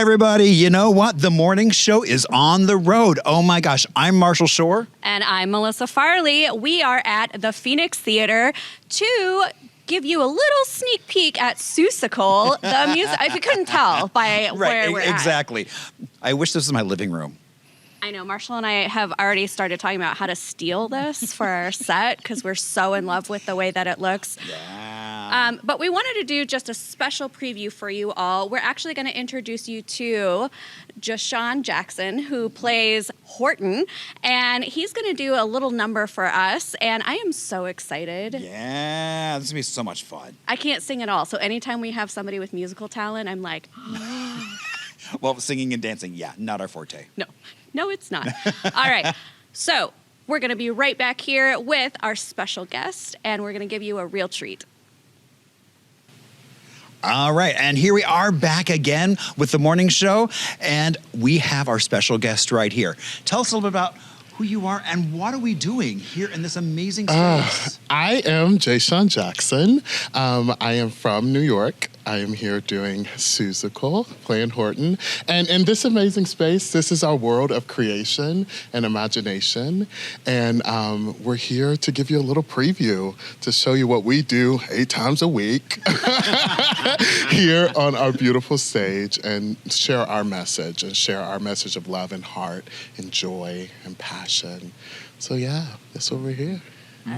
everybody. You know what? The morning show is on the road. Oh my gosh. I'm Marshall Shore. And I'm Melissa Farley. We are at the Phoenix Theater to give you a little sneak peek at Seussical, the music. If you couldn't tell by where we're at. Exactly. I wish this was my living room. I know Marshall and I have already started talking about how to steal this for our set because we're so in love with the way that it looks. Yeah. But we wanted to do just a special preview for you all. We're actually going to introduce you to Deshaun Jackson, who plays Horton, and he's going to do a little number for us, and I am so excited. Yeah, this is going to be so much fun. I can't sing at all, so anytime we have somebody with musical talent, I'm like, Well, singing and dancing, yeah, not our forte. No, it's not. All right, so we're going to be right back here with our special guest, and we're going to give you a real treat. All right, and here we are back again with the morning show, and we have our special guest right here. Tell us a little bit about who you are and what are we doing here in this amazing space? I am Deshaun Jackson. I am from New York. I am here doing Seussical, playing Horton. And in this amazing space, this is our world of creation and imagination. And we're here to give you a little preview to show you what we do 8 times a week here on our beautiful stage and share our message of love and heart and joy and passion. So yeah, that's what we're here.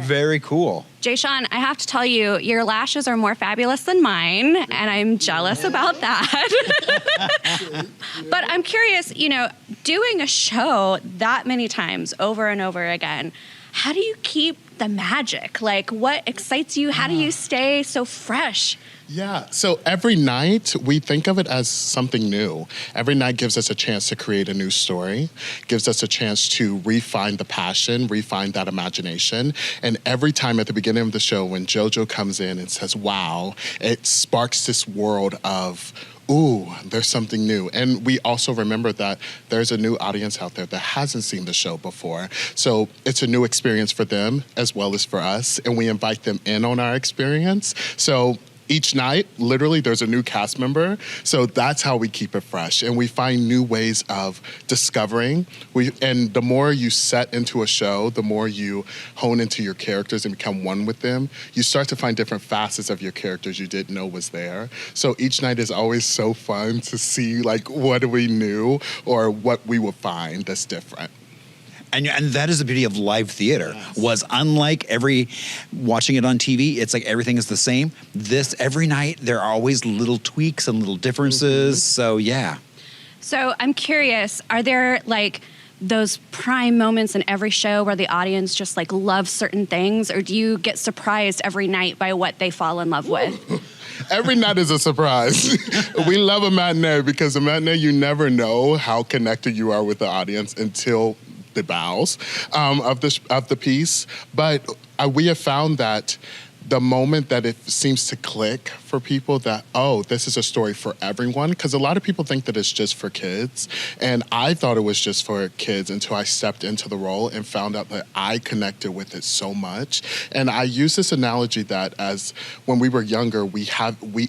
Very cool. Deshaun, I have to tell you, your lashes are more fabulous than mine, and I'm jealous about that. But I'm curious, doing a show that many times over and over again, how do you keep the magic? Like, what excites you? How do you stay so fresh? Yeah, so every night we think of it as something new. Every night gives us a chance to create a new story, gives us a chance to refine the passion, refine that imagination. And every time at the beginning of the show when JoJo comes in and says, wow, it sparks this world of, ooh, there's something new. And we also remember that there's a new audience out there that hasn't seen the show before. So it's a new experience for them as well as for us. And we invite them in on our experience. So each night, literally, there's a new cast member. So that's how we keep it fresh. And we find new ways of discovering. And the more you set into a show, the more you hone into your characters and become one with them, you start to find different facets of your characters you didn't know was there. So each night is always so fun to see, like, what we knew or what we will find that's different. And that is the beauty of live theater. Yes. Was unlike watching it on TV, it's like everything is the same. This, every night, there are always little tweaks and little differences. Mm-hmm. So, yeah. So I'm curious, are there those prime moments in every show where the audience just loves certain things, or do you get surprised every night by what they fall in love with? Every night is a surprise. We love a matinee because a matinee, you never know how connected you are with the audience until the bows of the piece. But we have found that the moment that it seems to click for people that, oh, this is a story for everyone, because a lot of people think that it's just for kids. And I thought it was just for kids until I stepped into the role and found out that I connected with it so much. And I use this analogy that as when we were younger, we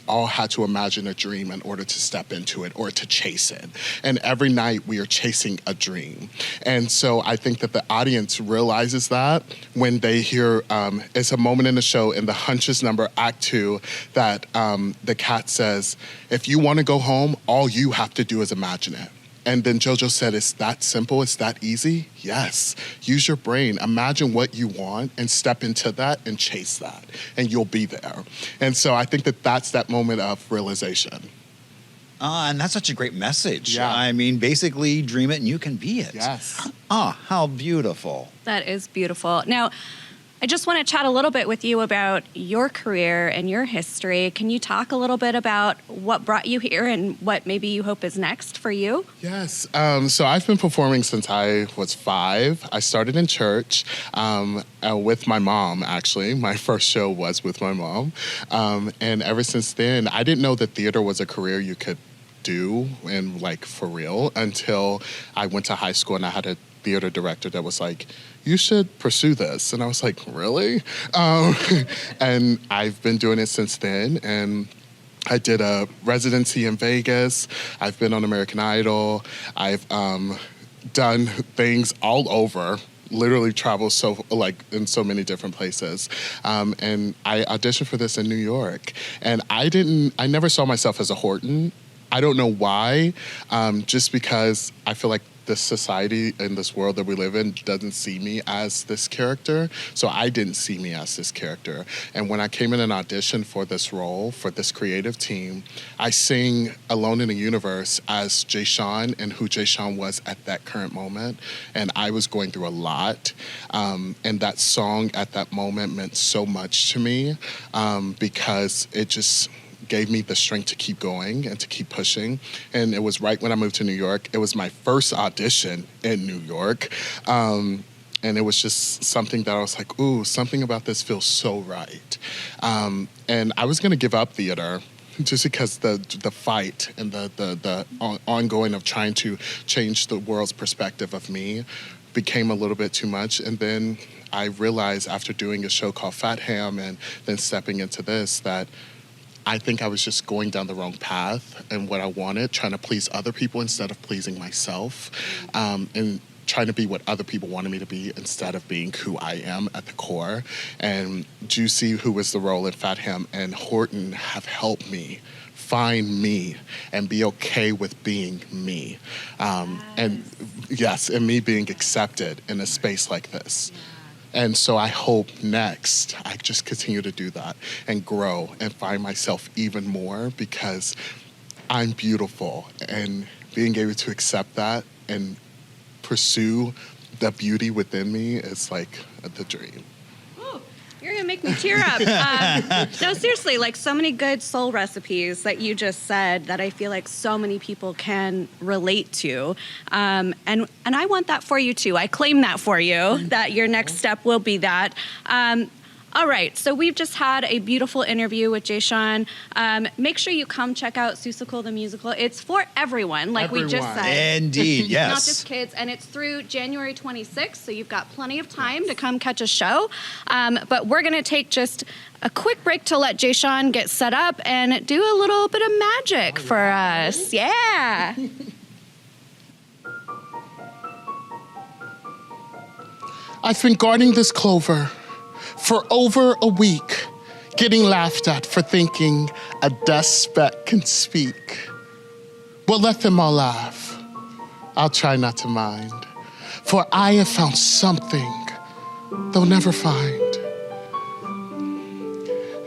all had to imagine a dream in order to step into it or to chase it. And every night we are chasing a dream. And so I think that the audience realizes that when they hear, it's a moment in the show in the Hunches number, Act 2, that the cat says, if you want to go home, all you have to do is imagine it. And then JoJo said, it's that simple, it's that easy? Yes. Use your brain. Imagine what you want and step into that and chase that, and you'll be there. And so I think that that's that moment of realization. And that's such a great message. Yeah. I mean, basically, dream it and you can be it. Yes. How beautiful. That is beautiful. Now, I just want to chat a little bit with you about your career and your history. Can you talk a little bit about what brought you here and what maybe you hope is next for you? Yes. So I've been performing since I was 5. I started in church with my mom, actually. My first show was with my mom. And ever since then, I didn't know that theater was a career you could do and for real until I went to high school and I had a theater director that was like, you should pursue this. And I was like, really? And I've been doing it since then. And I did a residency in Vegas. I've been on American Idol. I've done things all over. Literally traveled in so many different places. And I auditioned for this in New York. And I never saw myself as a Horton. I don't know why, just because I feel like this society and this world that we live in doesn't see me as this character. So I didn't see me as this character. And when I came in and auditioned for this role, for this creative team, I sing Alone in the Universe as Jay Sean and who Jay Sean was at that current moment. And I was going through a lot. And that song at that moment meant so much to me because it just gave me the strength to keep going and to keep pushing. And it was right when I moved to New York. It was my first audition in New York. And it was just something that I was like, ooh, something about this feels so right. And I was gonna give up theater just because the fight and the ongoing of trying to change the world's perspective of me became a little bit too much. And then I realized after doing a show called Fat Ham and then stepping into this that I think I was just going down the wrong path and what I wanted, trying to please other people instead of pleasing myself, and trying to be what other people wanted me to be instead of being who I am at the core. And Juicy, who was the role in Fat Ham, and Horton have helped me find me and be okay with being me. And me being accepted in a space like this. And so I hope next I just continue to do that and grow and find myself even more because I'm beautiful, and being able to accept that and pursue the beauty within me is like the dream. You're gonna make me tear up. No, seriously, like so many good soul recipes that you just said that I feel like so many people can relate to. And I want that for you too. I claim that for you, that your next step will be that. All right, so we've just had a beautiful interview with Jay Sean. Make sure you come check out Seussical the musical. It's for everyone, like we just said. Indeed, yes. Not just kids, and it's through January 26th, so you've got plenty of time to come catch a show. But we're gonna take just a quick break to let Jay Sean get set up and do a little bit of magic for us. Yeah. I've been guarding this clover for over a week, getting laughed at for thinking a dust speck can speak. Well, let them all laugh. I'll try not to mind, for I have found something they'll never find.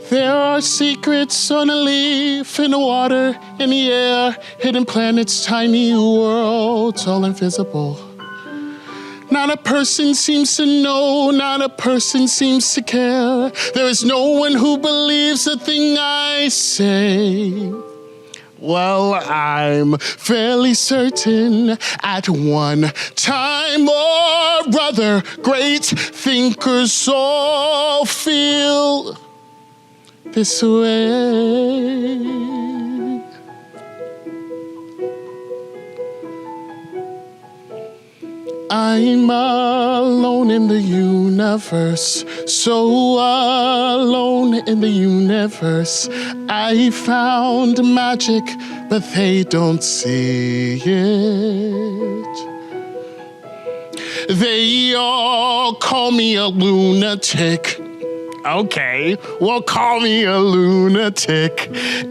There are secrets on a leaf, in the water, in the air, hidden planets, tiny worlds, all invisible. Not a person seems to know, not a person seems to care. There is no one who believes a thing I say. Well, I'm fairly certain at one time or other, great thinkers all feel this way. I'm alone in the universe, so alone in the universe. I found magic, but they don't see it. They all call me a lunatic. Okay, well, call me a lunatic.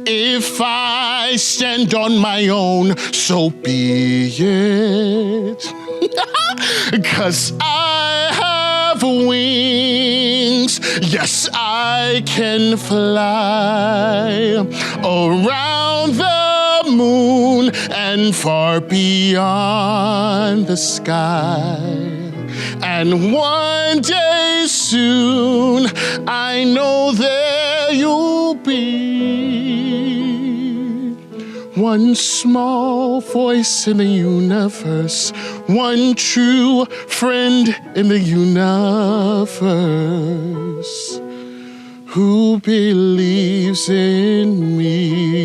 If I stand on my own, so be it. 'Cause I have wings. Yes, I can fly around the moon and far beyond the sky. And one day soon, I know there you'll be. One small voice in the universe, one true friend in the universe, who believes in me.